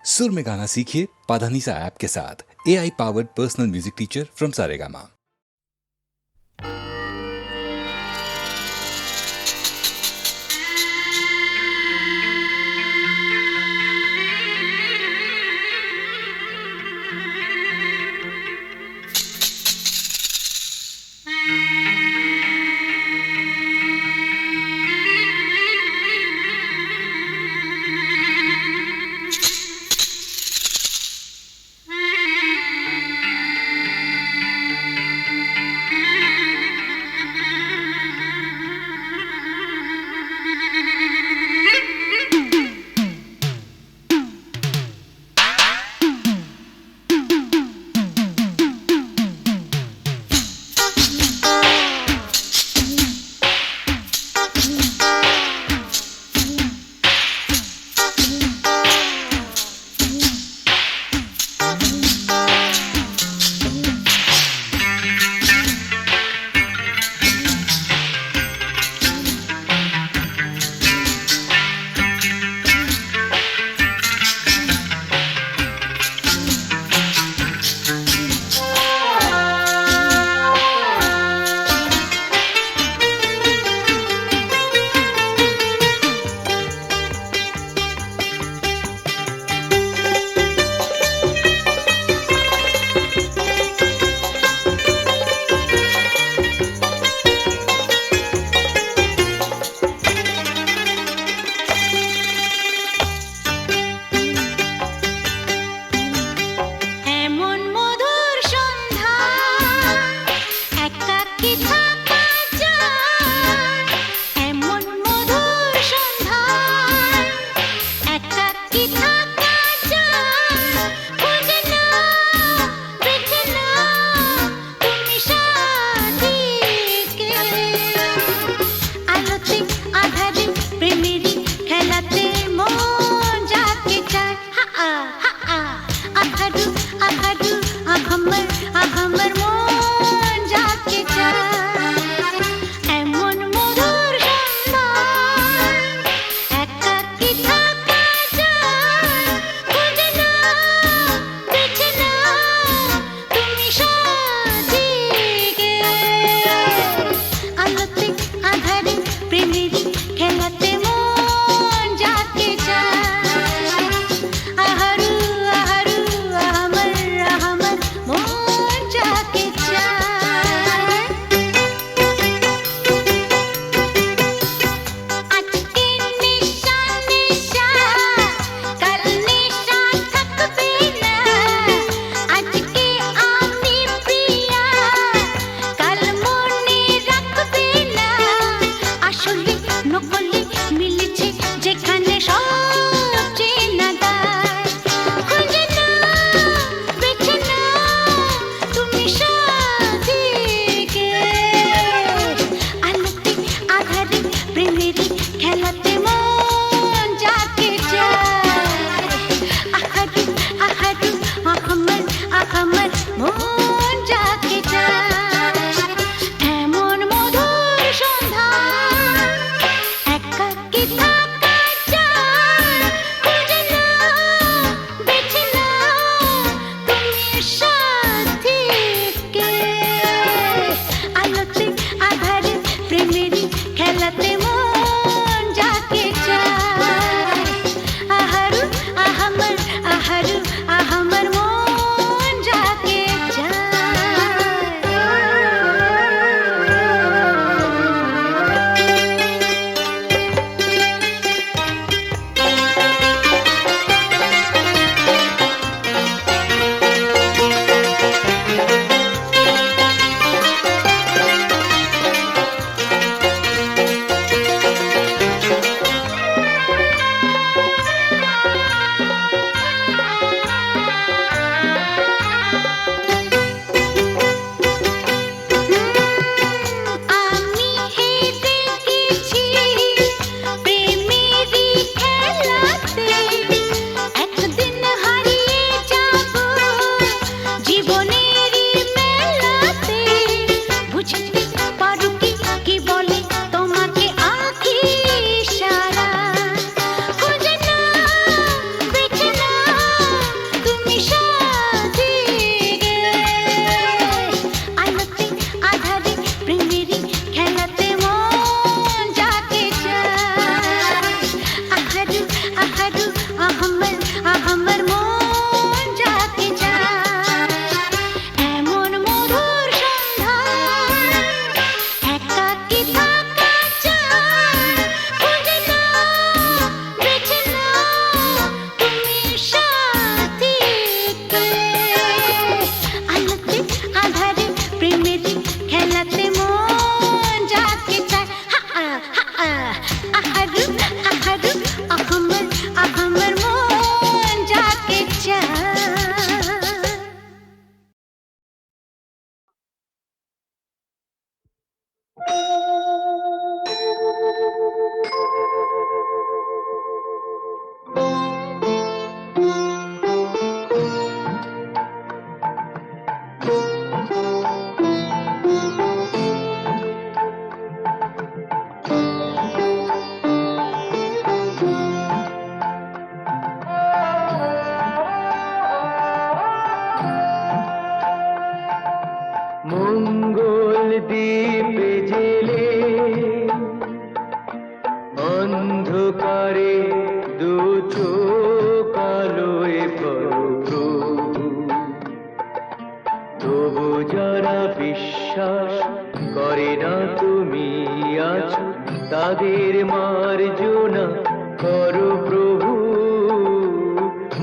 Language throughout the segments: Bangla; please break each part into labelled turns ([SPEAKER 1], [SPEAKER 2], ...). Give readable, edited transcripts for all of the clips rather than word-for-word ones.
[SPEAKER 1] सुर में गाना सीखिए पाधानीसा ऐप के साथ। AI powered personal music teacher from Saregama.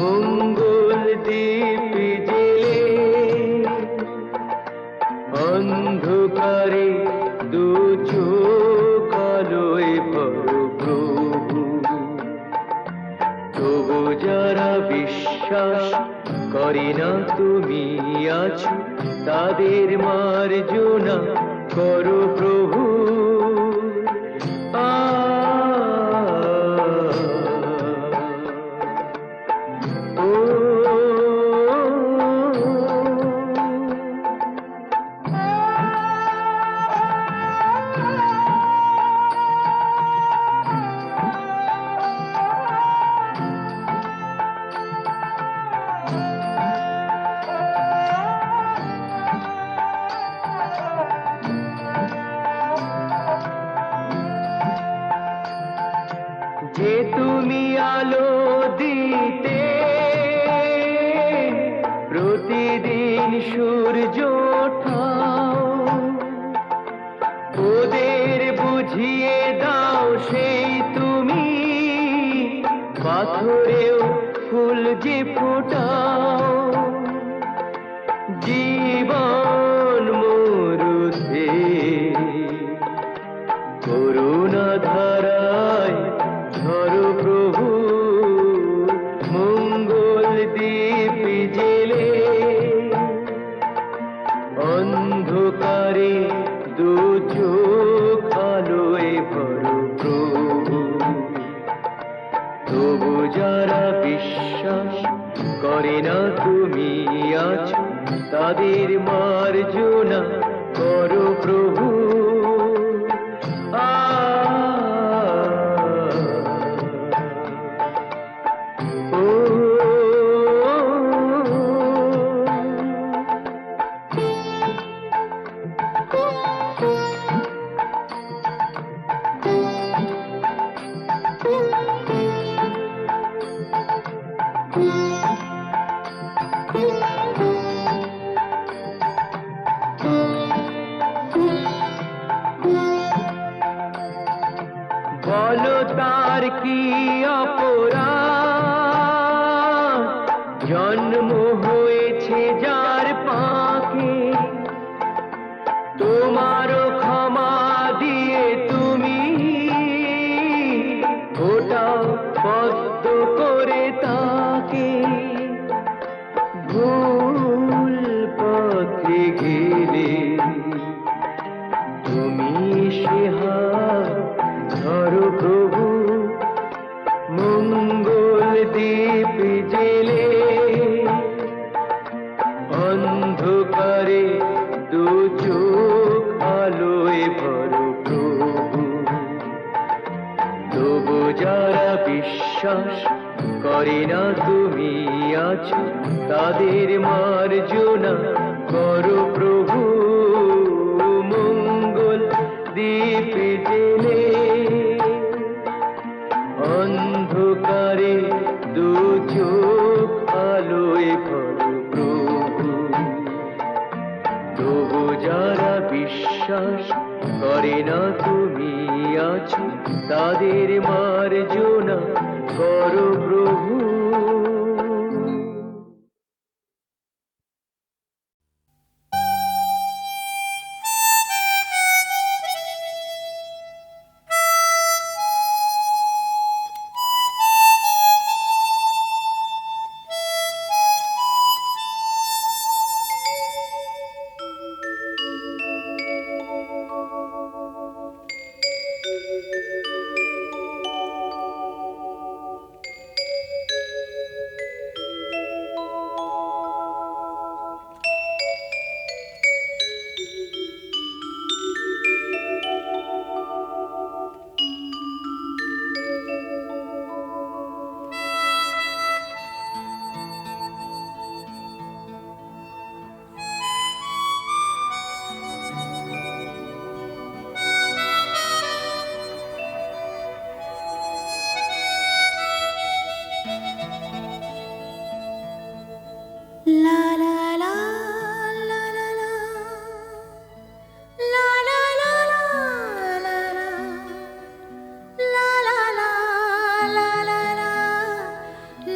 [SPEAKER 2] মঙ্গল দ্বীপ জেলে অন্ধকারে দু চোখ আলোয় ভরো প্রভু। তবু যারা বিশ্বাস করে না তুমি আছো, তাদের মার্জনা করো প্রভু। যে তুমি আলো দিতে প্রতিদিন সূর্য ওঠাও, ওদের বুঝিয়ে দাও সেই তুমি পাথরেও ফুল যে ফোটাও। জীবন মরুতে করুণা ধারায় ধরো প্রভু। মঙ্গল দ্বীপ জেলে অন্ধকারে দু চোখ আলোয় ভরো প্রভু। তবু যারা বিশ্বাস করে না তুমি আছো, তাদের মার্জনা করো প্রভু। বলো তার কি অপরাধ, জন্ম হয়েছে যার পাকে। তোমারও ক্ষমা দিয়ে তুমি ওটাও পদ্ম করে তাকে। ভুল পথে গেলে তুমি সে হাত ধরো প্রভু। মঙ্গল দ্বীপ জেলে অন্ধকারে দু চোখ আলোয় ভরো প্রভু। তবু যারা বিশ্বাস করে না তুমি আছো, তাদের মার্জনা করো প্রভু। মঙ্গল দ্বীপ জেলে অন্ধকারে দু চোখ আলোয় ভরো প্রভু। তবু যারা বিশ্বাস করে না তুমি আছো, তাদের মার্জনা করো প্রভু।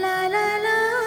[SPEAKER 3] la la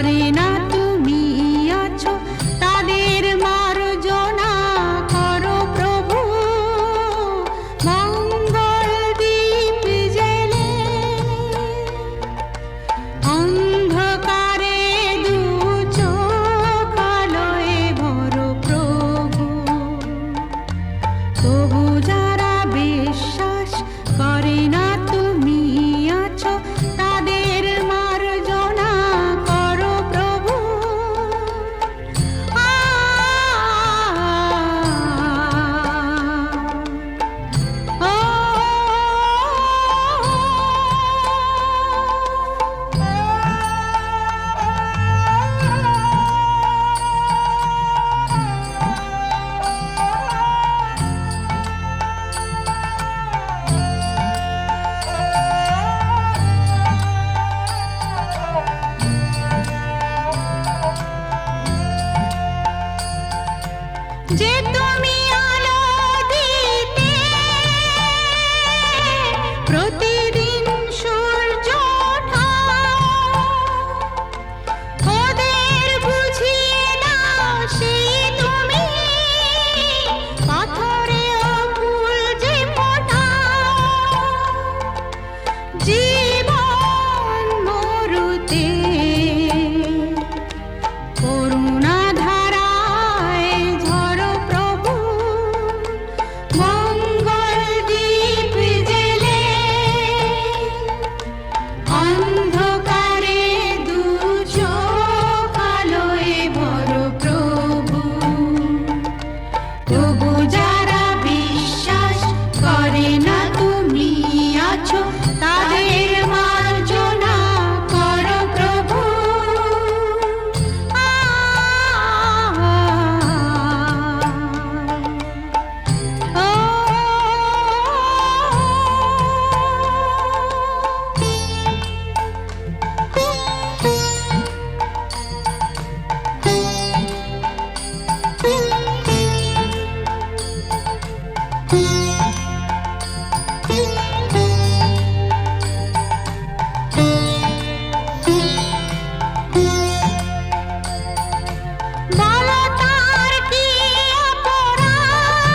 [SPEAKER 3] করে না তুমি আছো তাদের মার্জনা করো প্রভু, মঙ্গল দীপ জেলে অন্ধকারে দু চোখ আলোয় ভরো প্রভু। তবু যারা বিশ্বাস করে না তুমি আছো তাদের মার্জনা করো প্রভু। যে তুমি আলো দিতে প্রতিদিন সূর্য ওঠাও, ওদের বুঝিয়ে দাও সেই তুমি পাথরেও ফুল যে ফোটাও। জীবন মরুতে করুণা ধারায় ঝরো প্রভু, মঙ্গল দীপ জেলে অন্ধকারে দু চোখ আলোয় ভরো প্রভু। তবু যারা বিশ্বাস করে না তুমি আছো তাদের মার্জনা করো প্রভু। বলো তার কি অপরাধ,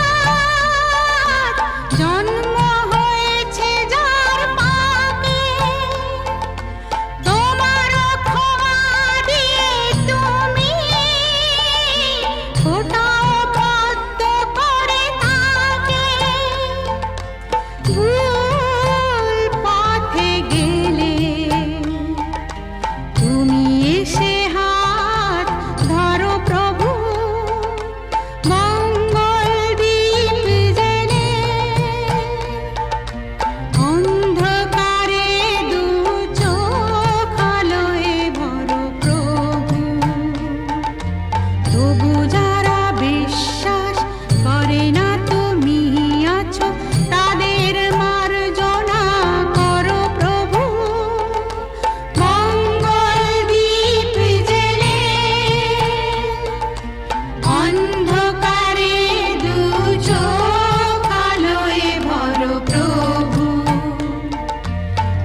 [SPEAKER 3] জন্ম হয়েছে যার পাপে, তোমার ক্ষমা দিয়ে তুমি ফোটাও পদ্ম করে তাকে। ভুল পথে গেলে তুমি এসে হাত ধরো প্রভু, মঙ্গল দীপ জেলে অন্ধকারে দু চোখ আলোয় ভরো প্রভু। তবু যারা বিশ্বাস করে না তুমি আছো তাদের মার্জনা করো প্রভু, মঙ্গল দীপ জেলে অন্ধকারে দু চোখ আলোয় ভরো প্রভু।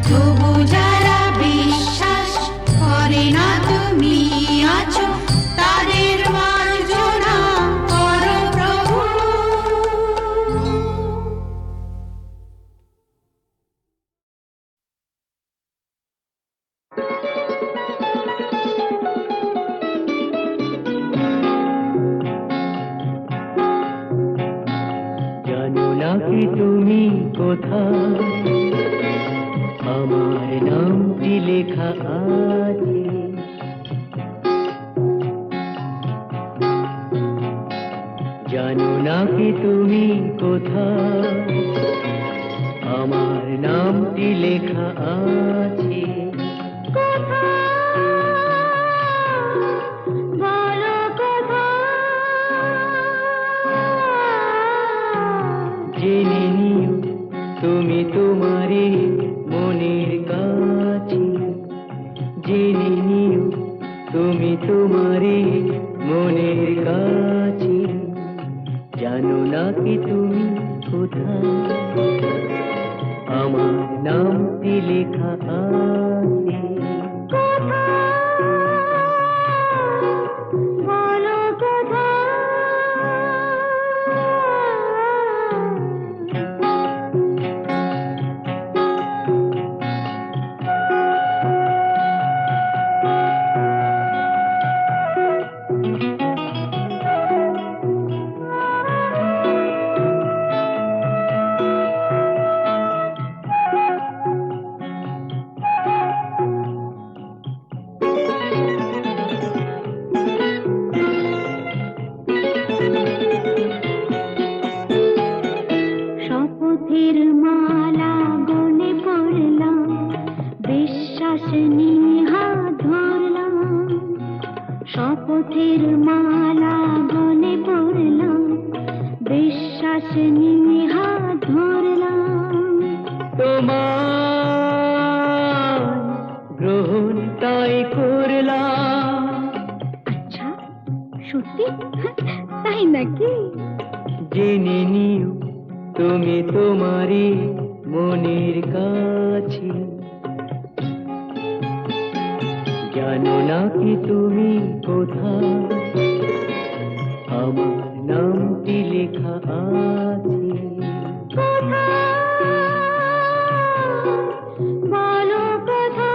[SPEAKER 3] তবু যারা বিশ্বাস করে না তুমি আছো তাদের মার্জনা করো প্রভু।
[SPEAKER 2] জানো না কি তুমি কোথায় আমার নামটি লেখা আছে? জানো না কি তুমি কোথায় আমার নামটি লেখা আছে?
[SPEAKER 3] বলো
[SPEAKER 2] জেনে নিও তুমি তোমারই মনের কাছে, জেনে নিও তুমি তোমারই মনের কাছে। জানো না কি তুমি কোথায় আমার নামটি লেখা আছে?
[SPEAKER 3] শপথের মালা গলে পড়লাম, বিশ্বাস নিয়ে হাত ধরলাম।
[SPEAKER 2] তোমার গ্রহণ তাই করলাম।
[SPEAKER 3] আচ্ছা, সত্যি? তাই নাকি?
[SPEAKER 2] জেনে নিও তুমি তোমারই মনের কাছে, জানো না কি তুমি কোথায় আমার নামটি লেখা আছে।
[SPEAKER 3] বলো কোথায়?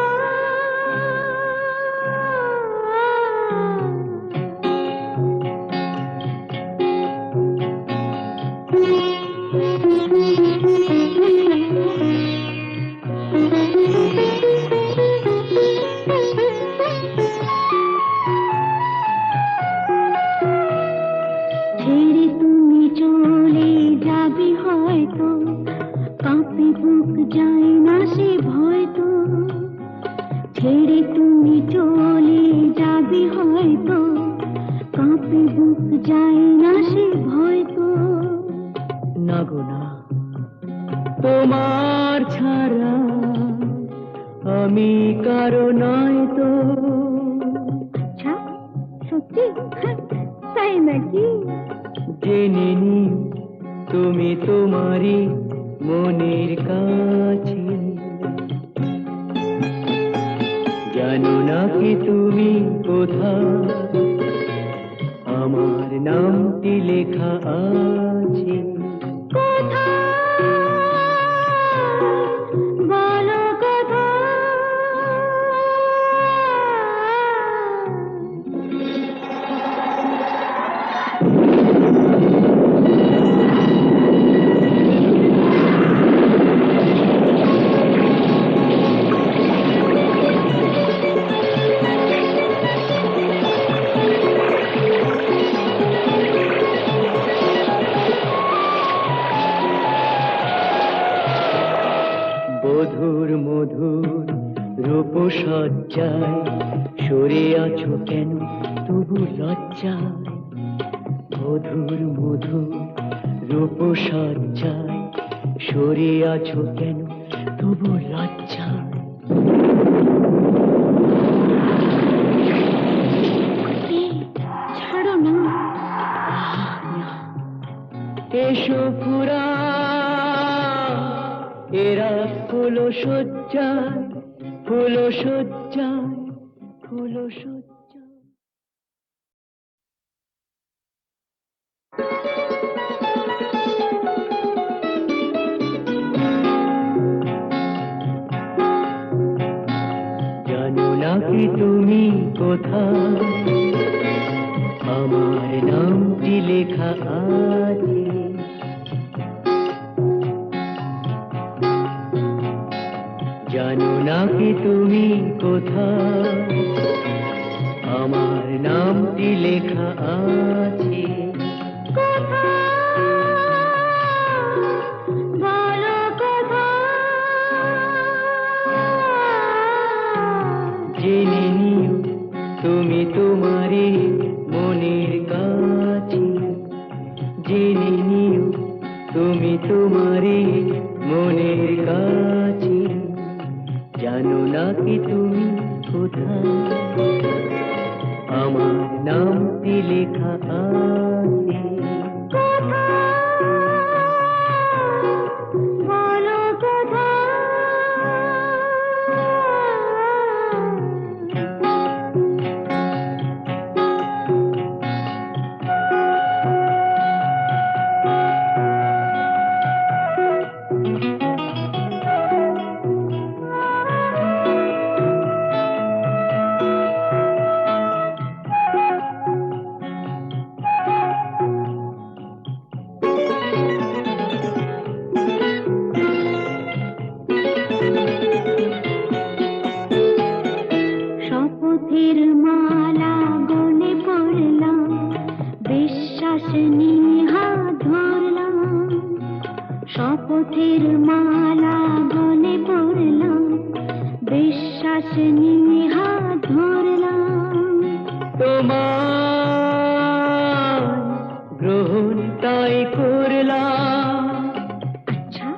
[SPEAKER 3] ছেড়ে তুমি চলে যাবে হয়তো, কাঁপে বুক যায় না সে ভয় তো। ছেড়ে তুমি চলে যাবে হয়তো, কাঁপে বুক যায় না সে ভয় তো।
[SPEAKER 2] না গো না, তোমার ছাড়া আমি কারো নয় তো।
[SPEAKER 3] আচ্ছা, সত্যি? তাই নাকি?
[SPEAKER 2] জেনে নিও তুমি তোমারই মনের কাছে, জানো না কি তুমি কোথায় আমার নামটি লেখা আছে।
[SPEAKER 3] বলো কোথায়?
[SPEAKER 2] বধুর মধুর রূপসজ্জায় সরে আছো কেন তবু লজ্জায়। বধুর মধুর রূপসজ্জায় সরে আছো কেন তবু লজ্জায়।
[SPEAKER 3] ছাড়ো না।
[SPEAKER 2] এসো পুরা এরা ফুলো সজ্জায়, ফুলো সজ্জায়, ফুলো সজ্জায়। জানো না কি তুমি কোথায় আমার নামটি লেখা আছে। জানো না কি তুমি কোথায় আমার নামটি লেখা আছে।
[SPEAKER 3] বলো কোথায়?
[SPEAKER 2] জেনে নিও তুমি তোমারই মনের কাছে, জেনে নিও তুমি তোমারই মনের কাছে, জানো না কি তুমি কোথায় আমার নামটি লেখা আছে।
[SPEAKER 3] বলো কোথায়? শপথের মালা গলে পড়লাম, বিশ্বাস নিয়ে হাত ধরলাম। শপথের মালা গলে পড়লাম, বিশ্বাস নিয়ে হাত ধরলাম।
[SPEAKER 2] তোমার গ্রহণ তাই করলাম।
[SPEAKER 3] আচ্ছা,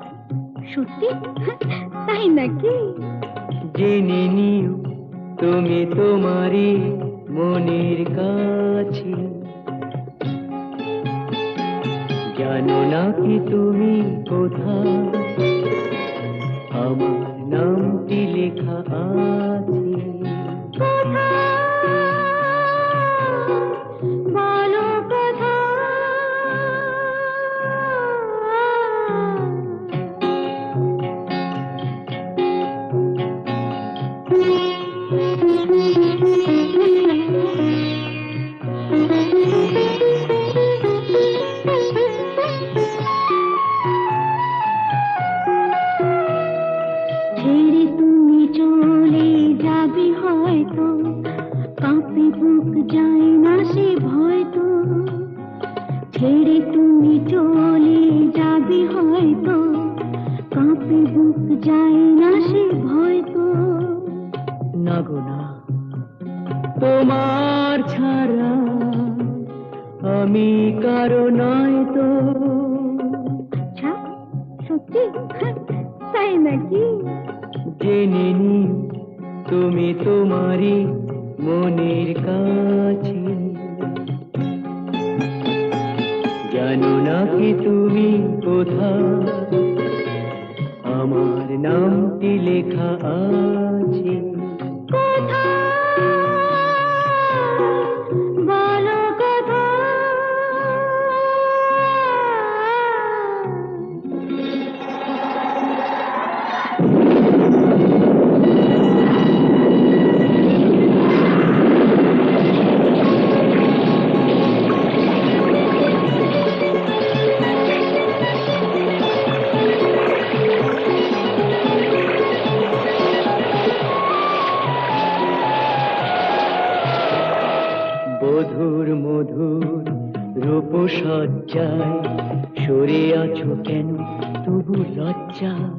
[SPEAKER 3] সত্যি? তাই নাকি?
[SPEAKER 2] জেনে নিও তুমি তোমারই মনের কাছে, জানো না কি তুমি কোথায় আমার নামটি লেখা আছে।
[SPEAKER 3] বলো কথা। ছেড়ে তুমি চলে যাবে হয়তো, কাঁপে বুক যায় না সে ভয় তো। ছেড়ে তুমি চলে যাবে হয়তো, কাঁপে বুক যায় না সে ভয় তো।
[SPEAKER 2] না গো না, তোমার ছাড়া আমি কারো নয় তো।
[SPEAKER 3] আচ্ছা, সত্যি? তাই নাকি?
[SPEAKER 2] জেনে নিও তুমি তোমারই মনের কাছে, জানো না কি তুমি কোথায় আমার নামটি লেখা আছে।
[SPEAKER 3] বলো কথা।
[SPEAKER 2] বধুর মধুর রূপসজ্জায় সরে আছো কেন তবু লজ্জায়।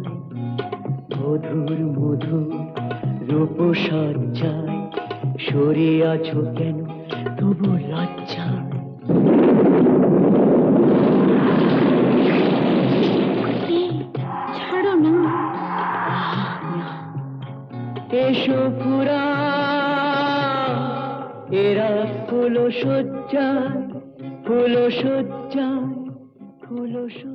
[SPEAKER 2] বধুর মধুর রূপসজ্জায় সরে আছো কেন তবু লজ্জায়।
[SPEAKER 3] ছাড়ো না।
[SPEAKER 2] এসো পুরা এরা ফুল সজ্জায়, ফুল সজ্জায়, ফুল সজ্জায়।